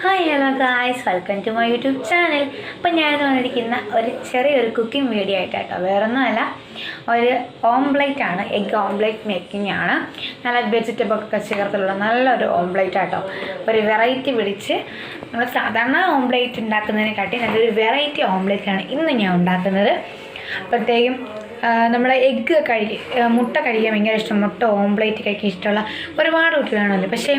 Hi hello guys, welcome to my YouTube channel. അപ്പം ഞാനിത് വന്നിരിക്കുന്ന ഒരു ചെറിയൊരു കുക്കിംഗ് വീഡിയോ ആയിട്ടോ. വേറൊന്നുമല്ല, ഒരു ഓംപ്ലേറ്റ് ആണ്. എഗ് ഓംപ്ലേറ്റ് മേക്കിംഗ് ആണ്. നല്ല വെജിറ്റബിളൊക്കെ ചേർത്തുള്ള നല്ലൊരു ഓംപ്ലേറ്റ് ആട്ടോ. ഒരു വെറൈറ്റി പിടിച്ച് നമ്മൾ സാധാരണ ഓംപ്ലേറ്റ് ഉണ്ടാക്കുന്നതിനെക്കാട്ടി നല്ലൊരു വെറൈറ്റി ഓംപ്ലേറ്റാണ് ഇന്ന് ഞാൻ ഉണ്ടാക്കുന്നത്. അപ്പോഴത്തേക്കും നമ്മുടെ എഗ്ഗ് മുട്ട കഴിക്കാൻ ഭയങ്കര ഇഷ്ടം, മുട്ട ഓംപ്ലേറ്റ് കഴിക്കാൻ ഇഷ്ടമുള്ള ഒരുപാട് കുട്ടികളാണല്ലോ. പക്ഷേ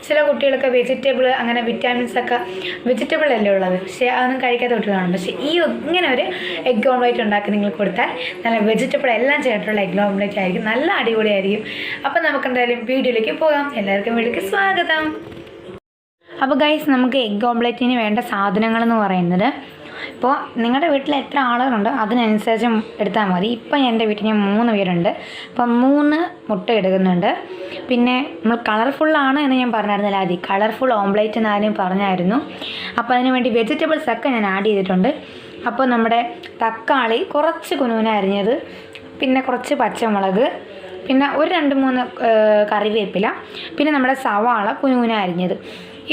ചില കുട്ടികൾക്ക് വെജിറ്റബിൾ അങ്ങനെ വിറ്റാമിൻസൊക്കെ വെജിറ്റബിളല്ലേ ഉള്ളത്, പക്ഷേ അതൊന്നും കഴിക്കാത്ത കുട്ടികളാണ്. പക്ഷേ ഇങ്ങനെ ഒരു എഗ് ഓംപ്ലേറ്റ് ഉണ്ടാക്കി നിങ്ങൾ കൊടുത്താൽ നല്ല വെജിറ്റബിൾ എല്ലാം ചേർത്തുള്ള എഗ് ഓംപ്ലേറ്റ് ആയിരിക്കും, നല്ല അടിപൊളിയായിരിക്കും. അപ്പം നമുക്ക് എന്തായാലും വീഡിയോയിലേക്ക് പോകാം. എല്ലാവർക്കും വീഡിയോയ്ക്ക് സ്വാഗതം. അപ്പോൾ ഗൈസ്, നമുക്ക് എഗ് ഓംപ്ലേറ്റിന് വേണ്ട സാധനങ്ങളെന്ന് പറയുന്നത്, ഇപ്പോൾ നിങ്ങളുടെ വീട്ടിൽ എത്ര ആളുകളുണ്ടോ അതിനനുസരിച്ച് എടുത്താൽ മതി. ഇപ്പം എൻ്റെ വീട്ടിൽ ഞാൻ 3 പേരുണ്ട്. അപ്പം 3 മുട്ട എടുക്കുന്നുണ്ട്. പിന്നെ നമ്മൾ കളർഫുള്ളാണ് എന്ന് ഞാൻ പറഞ്ഞിരുന്നില്ല, ആദ്യം കളർഫുൾ ഓംപ്ലേറ്റ് എന്നാലും പറഞ്ഞായിരുന്നു. അപ്പോൾ അതിന് വേണ്ടി വെജിറ്റബിൾസൊക്കെ ഞാൻ ആഡ് ചെയ്തിട്ടുണ്ട്. അപ്പോൾ നമ്മുടെ തക്കാളി കുറച്ച് കുനുകുന അരിഞ്ഞത്, പിന്നെ കുറച്ച് പച്ചമുളക്, പിന്നെ ഒരു 2-3 കറിവേപ്പില, പിന്നെ നമ്മുടെ സവാള കുനുകുന അരിഞ്ഞത്,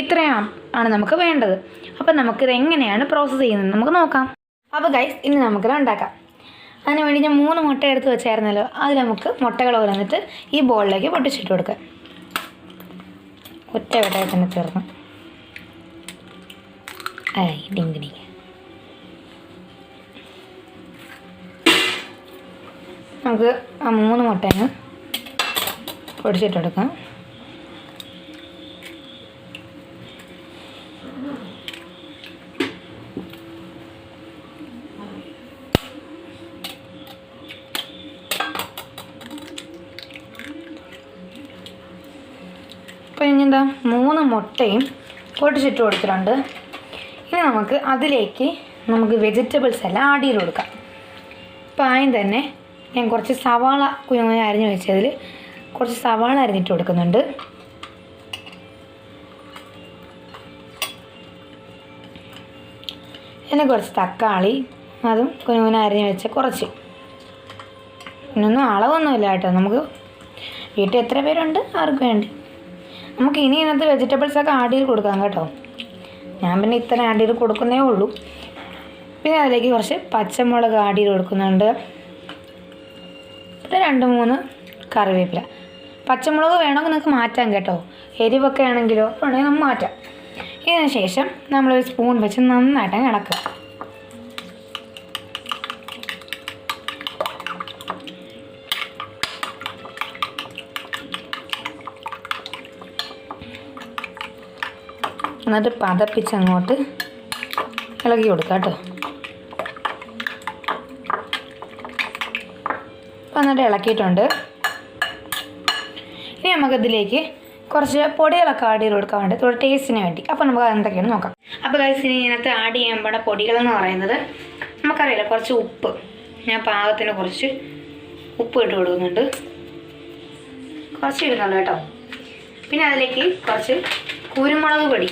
ഇത്രയും ആണ് നമുക്ക് വേണ്ടത്. അപ്പം നമുക്കിത് എങ്ങനെയാണ് പ്രോസസ്സ് ചെയ്യുന്നത് നമുക്ക് നോക്കാം. അപ്പോൾ ഗൈസ്, ഇനി നമുക്കിത് ഉണ്ടാക്കാം. അതിന് വേണ്ടി ഞാൻ 3 മുട്ട എടുത്ത് വെച്ചായിരുന്നല്ലോ, അതിൽ നമുക്ക് മുട്ടകൾ വന്നിട്ട് ഈ ബോളിലേക്ക് പൊട്ടിച്ചിട്ട് കൊടുക്കാം. ഒറ്റ വട്ടമായി തന്നെ ചേർക്കണം. ഡിങ്കിടി നമുക്ക് ആ 3 മുട്ടേനെ പൊടിച്ചിട്ട് കൊടുക്കാം. അപ്പോൾ ഇനി 3 മുട്ടയും പൊട്ടിച്ചിട്ട് കൊടുത്തിട്ടുണ്ട്. ഇനി നമുക്ക് അതിലേക്ക് വെജിറ്റബിൾസ് എല്ലാം ആഡ് ചെയ്ത് കൊടുക്കാം. അപ്പോൾ ആദ്യം തന്നെ ഞാൻ കുറച്ച് സവാള കുഞ്ഞുങ്ങനെ അരിഞ്ഞ് വെച്ചതിൽ കുറച്ച് സവാള അരിഞ്ഞിട്ട് കൊടുക്കുന്നുണ്ട്. പിന്നെ കുറച്ച് തക്കാളി, അതും കുഞ്ഞുങ്ങനെ അരിഞ്ഞ് വെച്ച കുറച്ച്. ഇന്നൊന്നും അളവൊന്നുമില്ല കേട്ടോ, നമുക്ക് വീട്ടിൽ എത്ര പേരുണ്ട് അവർക്ക് വേണ്ടി. നമുക്ക് ഇനി ഇതിനകത്ത് വെജിറ്റബിൾസൊക്കെ ആഡ് ചെയ്ത് കൊടുക്കാം കേട്ടോ. ഞാൻ പിന്നെ ഇത്ര ആഡ് ചെയ്ത് കൊടുക്കുന്നേ ഉള്ളൂ. പിന്നെ അതിലേക്ക് കുറച്ച് പച്ചമുളക് ആഡ് ചെയ്ത് കൊടുക്കുന്നുണ്ട്. പിന്നെ 2-3 കറിവേപ്പില. പച്ചമുളക് വേണമെങ്കിൽ നിങ്ങൾക്ക് മാറ്റാം കേട്ടോ, എരിവൊക്കെ ആണെങ്കിലോ വേണമെങ്കിൽ നമുക്ക് മാറ്റാം. ഇതിന് ശേഷം നമ്മളൊരു സ്പൂൺ വെച്ച് നന്നായിട്ട് ഇളക്കുക. എന്നിട്ട് പതപ്പിച്ചങ്ങോട്ട് ഇളക്കി കൊടുക്കുക കേട്ടോ. എന്നിട്ട് ഇളക്കിയിട്ടുണ്ട്. ഇനി നമുക്കതിലേക്ക് കുറച്ച് പൊടികളൊക്കെ ആഡ് ചെയ്ത് കൊടുക്കാൻ വേണ്ടി, ഒരു ടേസ്റ്റിന് വേണ്ടി. അപ്പോൾ നമുക്ക് എന്തൊക്കെയാണ് നോക്കാം. അപ്പോൾ ഗൈസ്, ഇനി ഇതിനകത്ത് ആഡ് ചെയ്യാൻ പോണ പൊടികളെന്ന് പറയുന്നത്, നമുക്കറിയില്ല, കുറച്ച് ഉപ്പ്, ഞാൻ പാകത്തിന് കുറച്ച് ഉപ്പ് ഇട്ട് കൊടുക്കുന്നുണ്ട്. കുറച്ച് ഇടുന്നുള്ളൂ കേട്ടോ. പിന്നെ അതിലേക്ക് കുറച്ച് കുരുമുളക് പൊടി,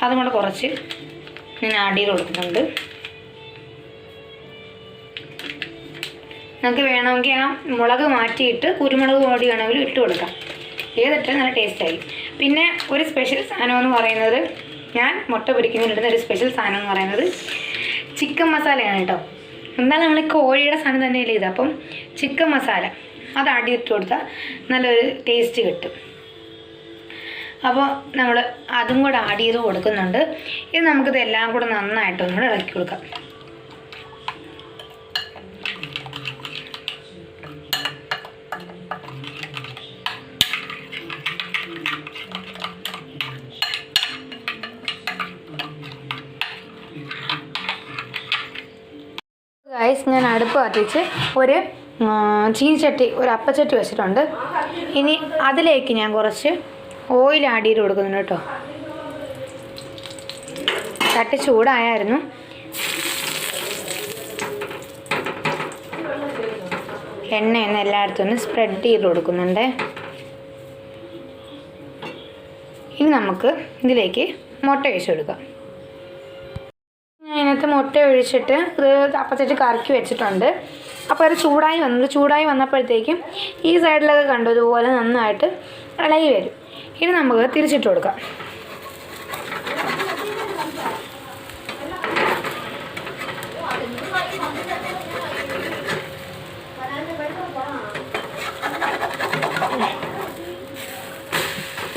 അതും കൂടെ കുറച്ച് ഞാൻ ആഡ് ചെയ്ത് കൊടുക്കുന്നുണ്ട്. നമുക്ക് വേണമെങ്കിൽ ആ മുളക് മാറ്റിയിട്ട് കുരുമുളക് പൊടി വേണമെങ്കിലും ഇട്ട് കൊടുക്കാം, ഏതിട്ടാൽ നല്ല ടേസ്റ്റായി. പിന്നെ ഒരു സ്പെഷ്യൽ സാധനം എന്ന് പറയുന്നത്, ഞാൻ മുട്ട പൊരിക്കുന്നതിനിടുന്ന ഒരു സ്പെഷ്യൽ സാധനം എന്ന് പറയുന്നത് ചിക്കൻ മസാലയാണ് കേട്ടോ. എന്നാൽ നമ്മൾ കോഴിയുടെ സാധനം തന്നെയല്ലേ ഇത്, അപ്പം ചിക്കൻ മസാല അത് ആഡ് ചെയ്തിട്ട് കൊടുത്താൽ നല്ലൊരു ടേസ്റ്റ് കിട്ടും. അപ്പോൾ നമ്മൾ അതും കൂടെ ആഡ് ചെയ്ത് കൊടുക്കുന്നുണ്ട്. ഇത് നമുക്കിതെല്ലാം കൂടെ നന്നായിട്ടൊന്നുകൂടെ ഇളക്കി കൊടുക്കാം. ഗൈസ്, ഞാൻ അടുപ്പ് കത്തിച്ച് ഒരു ചീനിച്ചട്ടി, ഒരു അപ്പച്ചട്ടി വെച്ചിട്ടുണ്ട്. ഇനി അതിലേക്ക് ഞാൻ കുറച്ച് ഓയിൽ ആഡ് ചെയ്ത് കൊടുക്കുന്നുണ്ട് കേട്ടോ. ചട്ടി ചൂടായിരുന്നു. എണ്ണ എല്ലായിടത്തും ഒന്ന് സ്പ്രെഡ് ചെയ്ത് കൊടുക്കുന്നുണ്ട്. ഇനി നമുക്ക് ഇതിലേക്ക് മുട്ട ഒഴിച്ച് കൊടുക്കാം. ഞാൻ ഇതിനകത്ത് മുട്ട ഒഴിച്ചിട്ട് ഇത് അപ്പച്ചട്ടി കറക്കി വെച്ചിട്ടുണ്ട്. അപ്പോൾ അത് ചൂടായി വന്നപ്പോഴത്തേക്കും ഈ സൈഡിലൊക്കെ കണ്ടതുപോലെ നന്നായിട്ട് ഇളകി വരും. ഇനി നമുക്ക് തിരിച്ചിട്ട് കൊടുക്കാം.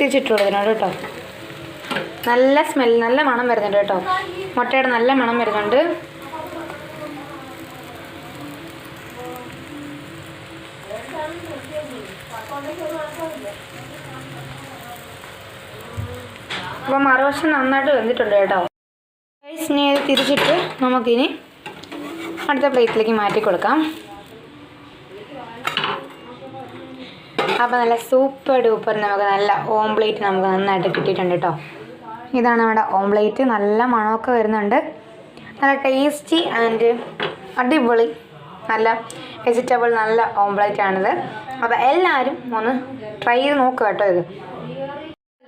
തിരിച്ചിട്ട് കൊടുക്കുന്നുണ്ട് കേട്ടോ. നല്ല സ്മെൽ, നല്ല മണം വരുന്നുണ്ട് കേട്ടോ. മുട്ടയുടെ നല്ല മണം വരുന്നുണ്ട്. അപ്പോൾ മറുവശം നന്നായിട്ട് വെന്തിട്ടുണ്ട് കേട്ടോ. ഇനി ഇത് തിരിച്ചിട്ട് നമുക്കിനി അടുത്ത പ്ലേറ്റിലേക്ക് മാറ്റി കൊടുക്കാം. അപ്പോൾ നല്ല സൂപ്പർ ഡൂപ്പർ നമുക്ക് നല്ല ഓംപ്ലേറ്റ് നമുക്ക് നന്നായിട്ട് കിട്ടിയിട്ടുണ്ട് കേട്ടോ. ഇതാണ് നമ്മുടെ ഓംപ്ലേറ്റ്. നല്ല മണമൊക്കെ വരുന്നുണ്ട്. നല്ല ടേസ്റ്റി ആൻഡ് അടിപൊളി നല്ല വെജിറ്റബിൾ നല്ല ഓംപ്ലേറ്റ് ആണിത്. അപ്പോൾ എല്ലാവരും ഒന്ന് ട്രൈ ചെയ്ത് നോക്കുക കേട്ടോ. ഇത്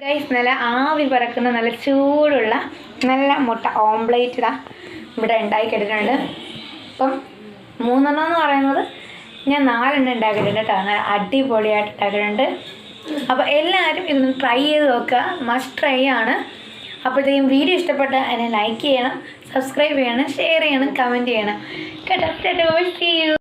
ഗൈസ് നല്ല ആവി പറക്കുന്ന നല്ല ചൂടുള്ള നല്ല മുട്ട ഓംപ്ലേറ്റ് ഇതാ ഇവിടെ ഉണ്ടാക്കിയിട്ടുണ്ട്. അപ്പം 3 എന്ന് പറയുന്നത് ഞാൻ 4 ഉണ്ടാക്കിയിട്ടുണ്ട് കേട്ടോ. നല്ല അടിപൊളിയായിട്ട് ഉണ്ടാക്കിയിട്ടുണ്ട്. അപ്പോൾ എല്ലാവരും ഇതൊന്ന് ട്രൈ ചെയ്ത് നോക്കുക. മസ്റ്റ് ട്രൈ ആണ്. അപ്പോഴത്തേക്കും വീഡിയോ ഇഷ്ടപ്പെട്ട എന്നെ ലൈക്ക് ചെയ്യണം, സബ്സ്ക്രൈബ് ചെയ്യണം, ഷെയർ ചെയ്യണം, കമൻറ്റ് ചെയ്യണം കേട്ടോ. See U.